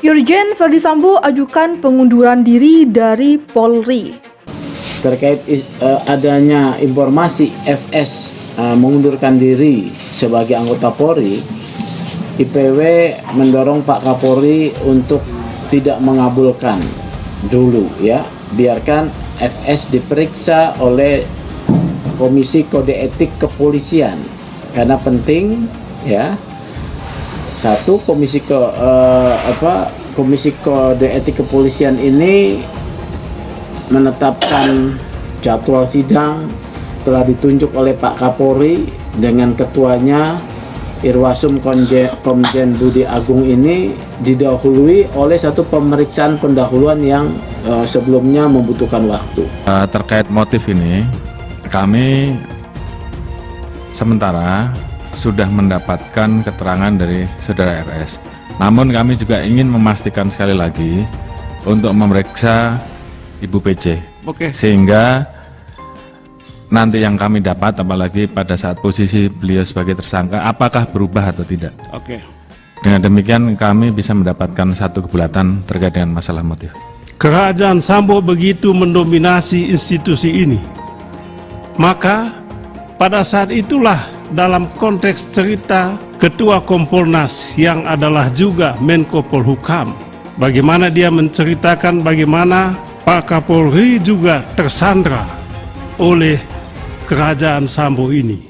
Irjen Verdi Sambo ajukan pengunduran diri dari Polri. Terkait adanya informasi FS mengundurkan diri sebagai anggota Polri, IPW mendorong Pak Kapolri untuk tidak mengabulkan dulu, ya, biarkan FS diperiksa oleh Komisi Kode Etik Kepolisian, karena penting, ya. Satu, Komisi Kode Etik Kepolisian ini menetapkan jadwal sidang, telah ditunjuk oleh Pak Kapolri dengan ketuanya Irwasum Komjen Budi Agung ini didahului oleh satu pemeriksaan pendahuluan yang sebelumnya membutuhkan waktu. Terkait motif ini, kami sementara sudah mendapatkan keterangan dari saudara RS. Namun kami juga ingin memastikan sekali lagi untuk memeriksa Ibu PC. Sehingga nanti yang kami dapat, apalagi pada saat posisi beliau sebagai tersangka, apakah berubah atau tidak. Dengan demikian kami bisa mendapatkan satu kebulatan terkait dengan masalah motif. Kerajaan Sambo begitu mendominasi institusi ini, maka pada saat itulah dalam konteks cerita Ketua Kompolnas yang adalah juga Menko Polhukam, bagaimana dia menceritakan bagaimana Pak Kapolri juga tersandra oleh Kerajaan Sambo ini.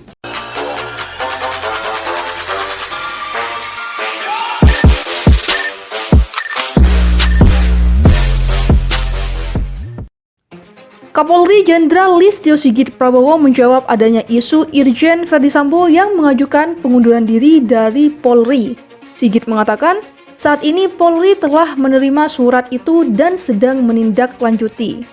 Kapolri Jenderal Listio Sigit Prabowo menjawab adanya isu Irjen Verdi Sambo yang mengajukan pengunduran diri dari Polri. Sigit mengatakan, saat ini Polri telah menerima surat itu dan sedang menindaklanjuti.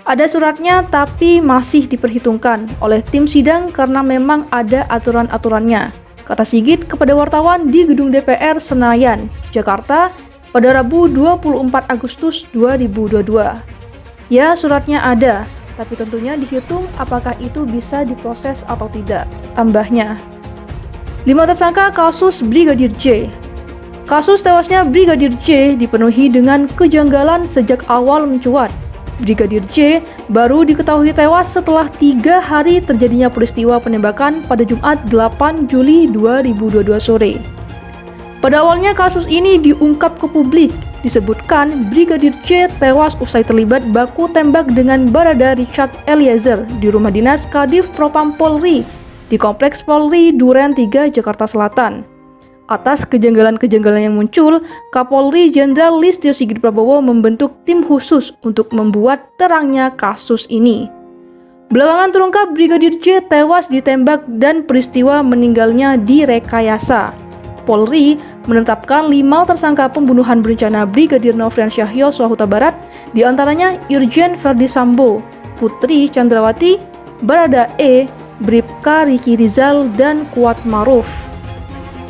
Ada suratnya tapi masih diperhitungkan oleh tim sidang karena memang ada aturan-aturannya, kata Sigit kepada wartawan di Gedung DPR Senayan, Jakarta pada Rabu 24 Agustus 2022. Ya, suratnya ada, tapi tentunya dihitung apakah itu bisa diproses atau tidak, tambahnya. 5 tersangka kasus Brigadir J. Kasus tewasnya Brigadir J dipenuhi dengan kejanggalan sejak awal mencuat. Brigadir J baru diketahui tewas setelah 3 hari terjadinya peristiwa penembakan pada Jumat 8 Juli 2022 sore. Pada awalnya kasus ini diungkap ke publik. Disebutkan Brigadir J tewas usai terlibat baku tembak dengan Barada Richard Eliezer di rumah dinas Kadif Propam Polri di Kompleks Polri Duren 3, Jakarta Selatan. Atas kejanggalan-kejanggalan yang muncul, Kapolri Jenderal Listio Sigit Prabowo membentuk tim khusus untuk membuat terangnya kasus ini. Belakangan terungkap Brigadir J tewas ditembak dan peristiwa meninggalnya direkayasa. Polri menetapkan 5 tersangka pembunuhan berencana Brigadir Nofriansyah Yosua Huta Barat, diantaranya Irjen Verdi Sambo, Putri Chandrawati, Barada E, Bribka Riki Rizal, dan Kuat Maruf.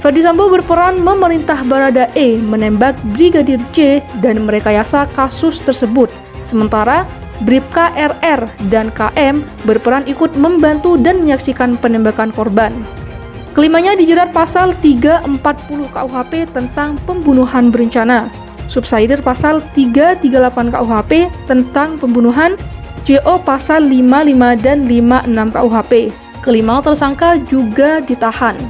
Verdi Sambo berperan memerintah Barada E menembak Brigadir J dan merekayasa kasus tersebut, sementara Bribka RR dan KM berperan ikut membantu dan menyaksikan penembakan korban. Kelimanya dijerat pasal 340 KUHP tentang pembunuhan berencana, subsider pasal 338 KUHP tentang pembunuhan, JO pasal 55 dan 56 KUHP. Kelima tersangka juga ditahan.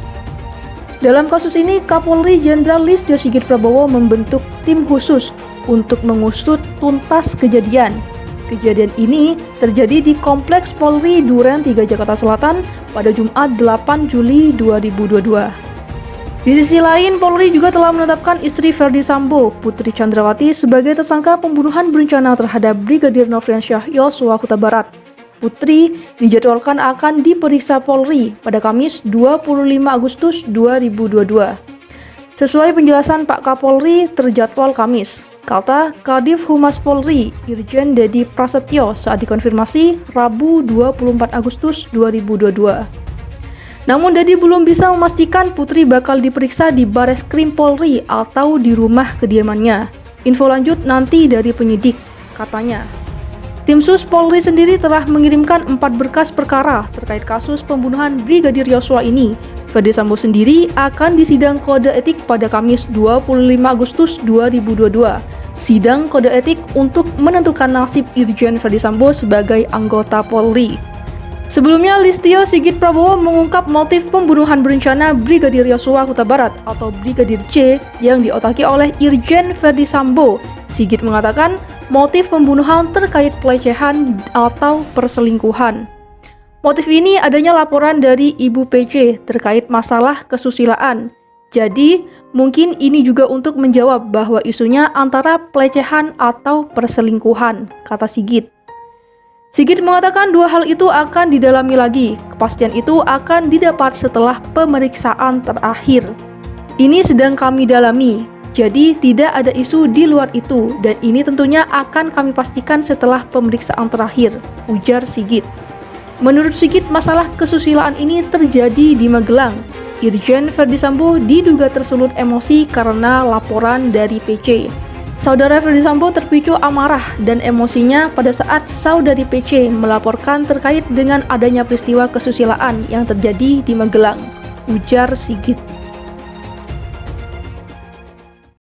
Dalam kasus ini, Kapolri Jenderal Listio Sigit Prabowo membentuk tim khusus untuk mengusut tuntas kejadian. Kejadian ini terjadi di Kompleks Polri Duren 3, Jakarta Selatan pada Jumat 8 Juli 2022. Di sisi lain, Polri juga telah menetapkan istri Verdi Sambo, Putri Chandrawati, sebagai tersangka pembunuhan berencana terhadap Brigadir Nofriansyah Yosua Huta Barat. Putri dijadwalkan akan diperiksa Polri pada Kamis 25 Agustus 2022. Sesuai penjelasan Pak Kapolri, terjadwal Kamis, kata Kadif Humas Polri, Irjen Dedi Prasetyo saat dikonfirmasi Rabu 24 Agustus 2022. Namun Dedi belum bisa memastikan Putri bakal diperiksa di Bareskrim Polri atau di rumah kediamannya. Info lanjut nanti dari penyidik, katanya. Tim Sus Polri sendiri telah mengirimkan 4 berkas perkara terkait kasus pembunuhan Brigadir Yosua ini. Ferdi Sambo sendiri akan disidang kode etik pada Kamis 25 Agustus 2022. Sidang kode etik untuk menentukan nasib Irjen Ferdi Sambo sebagai anggota Polri. Sebelumnya, Listio Sigit Prabowo mengungkap motif pembunuhan berencana Brigadir Yosua Huta Barat atau Brigadir C yang diotaki oleh Irjen Ferdi Sambo. Sigit mengatakan motif pembunuhan terkait pelecehan atau perselingkuhan. Motif ini adanya laporan dari Ibu PC terkait masalah kesusilaan. Jadi, mungkin ini juga untuk menjawab bahwa isunya antara pelecehan atau perselingkuhan, kata Sigit. Sigit mengatakan dua hal itu akan didalami lagi. Kepastian itu akan didapat setelah pemeriksaan terakhir. Ini sedang kami dalami, jadi tidak ada isu di luar itu, dan ini tentunya akan kami pastikan setelah pemeriksaan terakhir, ujar Sigit. Menurut Sigit, masalah kesusilaan ini terjadi di Magelang. Irjen Ferdi Sambo diduga tersulut emosi karena laporan dari PC. Saudara Ferdi Sambo terpicu amarah dan emosinya pada saat saudari PC melaporkan terkait dengan adanya peristiwa kesusilaan yang terjadi di Magelang, ujar Sigit.